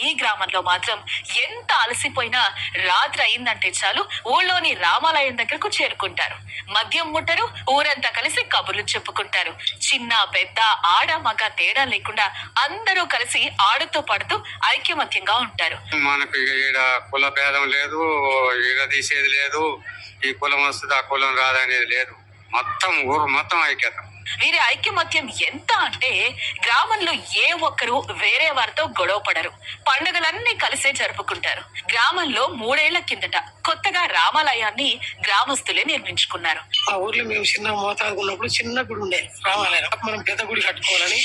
ఈ గ్రామంలో మాత్రం ఎంత అలసిపోయినా రాత్రి అయిందంటే చాలు ఊళ్ళోని రామాలయం దగ్గరకు చేరుకుంటారు. మద్యం ముట్టరు, ఊరంతా కలిసి కబుర్లు చెప్పుకుంటారు. చిన్న పెద్ద ఆడ మగ తేడా లేకుండా అందరూ కలిసి ఆడుతూ పడుతూ ఐక్యమత్యంగా ఉంటారు. మనకు ఈడ కుల భేదం లేదు, ఈడ తీసేది లేదు, ఈ కులం వస్తుంది ఆ కులం రాదనేది లేదు. మొత్తం ఊరు మొత్తం ఐక్యత. వీరి ఐక్యమత్యం ఎంత అంటే గ్రామంలో ఏ ఒక్కరు వేరే వారితో గొడవ పడరు. పండుగలన్నీ కలిసే జరుపుకుంటారు. గ్రామంలో 3 ఏళ్ల కిందట కొత్తగా రామాలయాన్ని గ్రామస్తులే నిర్మించుకున్నారు. ఆ ఊర్లో మేము చిన్న మోతాదు ఉన్నప్పుడు చిన్న గుడి ఉండే రామాలయం. మనం పెద్ద గుడి కట్టుకోవాలని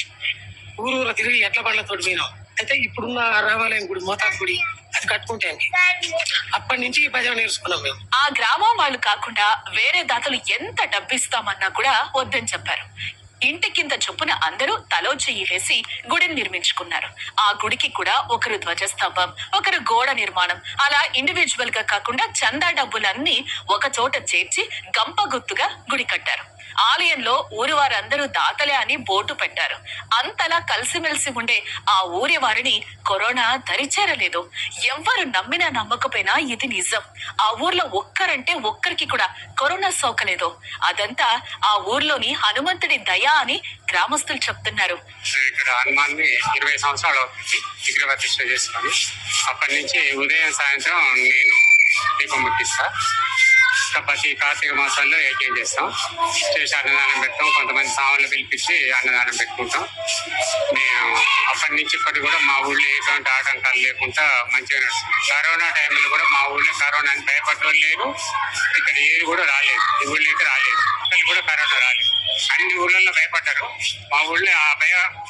ఊరూర తిరిగి ఎట్ల బండ్లతో పోయినాం. అయితే ఇప్పుడున్న రామాలయం గుడి మోతాదు గుడి అది కట్టుకుంటే అప్పటి నుంచి భజన నేర్చుకున్నాం మేము. ఆ గ్రామం వాళ్ళు కాకుండా వేరే దాతలు ఎంత డబ్బిస్తామన్నా కూడా వద్దని చెప్పారు. ఇంటి కింద చొప్పున అందరూ తలో చెయ్యి వేసి గుడిని నిర్మించుకున్నారు. ఆ గుడికి కూడా ఒకరు ధ్వజస్తంభం, ఒకరు గోడ నిర్మాణం, అలా ఇండివిజువల్ గా కాకుండా చందా డబ్బులన్నీ ఒక చోట చేర్చి గంప గుర్తుగా గుడి కట్టారు. ఆలయంలో ఊరి వారందరూ దాతలే అని బోర్డు పెట్టారు. అంతలా కలిసిమెలిసి ఉండే ఆ ఊరి వారిని కరోనా దరిచేరలేదు. ఎవ్వరు నమ్మినా నమ్మకపోయినా ఇది నిజం. ఆ ఊర్లో ఒక్కరంటే ఒక్కరికి కూడా కరోనా సోకలేదు. అదంతా ఆ ఊర్లోని హనుమంతుడి దయ అని గ్రామస్తులు చెప్తున్నారు. ఇక్కడ హనుమాన్ని 20 సంవత్సరాలు విగ్రహ ప్రతిష్ఠ చేసుకొని అప్పటి నుంచి ఉదయం సాయంత్రం నేను దీపం ముట్టిస్తా. ప్రతి కార్తీక మాసంలో యజ్ఞం చేస్తాం, చేసి అన్నదానం పెడతాం. కొంతమంది సామాన్లు పిలిపించి అన్నదానం పెట్టుకుంటాం. మేము అప్పటి నుంచి ఇప్పటికి కూడా మా ఊళ్ళో ఎటువంటి ఆటంకాలు లేకుండా మంచిగా నడుస్తుంది. కరోనా టైంలో కూడా మా ఊళ్ళో కరోనా అని భయపడటం లేదు. ఇక్కడ ఏది కూడా రాలేదు, ఈ ఊళ్ళో అయితే రాలేదు. ఇక్కడ కూడా కరోనా రాలేదు. అన్ని ఊళ్ళల్లో భయపడ్డారు, మా ఊళ్ళో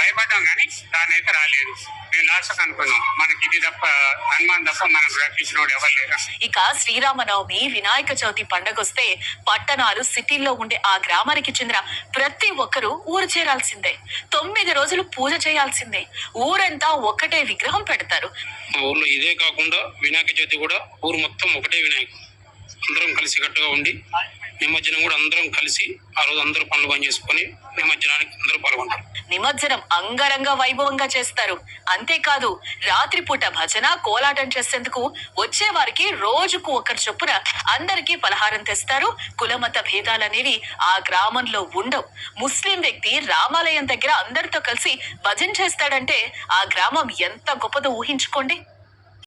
భయపడ్డాం కానీ దాని అయితే రాలేదు. మేము లాస్ట్ అనుకున్నాం మనకి ఇది తప్ప హనుమాన్ తప్ప మనకు రక్షించినోడు ఎవరు లేరు. ఇక శ్రీరామనవమి, వినాయక చవితి పండగొస్తే పట్టణాలు సిటీల్లో ఉండే ఆ గ్రామానికి చెందిన ప్రతి ఒక్కరూ ఊరు చేరాల్సిందే. 9 రోజులు పూజ చేయాల్సిందే. ఊరంతా ఒక్కటే విగ్రహం పెడతారు. మా ఊర్లో ఇదే కాకుండా వినాయక చవితి కూడా ఊరు మొత్తం ఒకటే వినాయకుడు. అందరం కలిసి కట్టుగా ఉండి నిమజ్జనం కూడా అందరం కలిసి ఆ రోజు అందరూ పనులు పని చేసుకుని నిమజ్జనానికి అందరూ పాల్గొంటారు. నిమజ్జనం అంగరంగ వైభవంగా చేస్తారు. అంతేకాదు రాత్రిపూట భజన, కోలాటం చేసేందుకు వచ్చే వారికి రోజుకు ఒకరు చొప్పున అందరికీ పలహారం తెస్తారు. కులమత భేదాలనేవి ఆ గ్రామంలో ఉండవు. ముస్లిం వ్యక్తి రామాలయం దగ్గర అందరితో కలిసి భజన చేస్తాడంటే ఆ గ్రామం ఎంత గొప్పదో ఊహించుకోండి.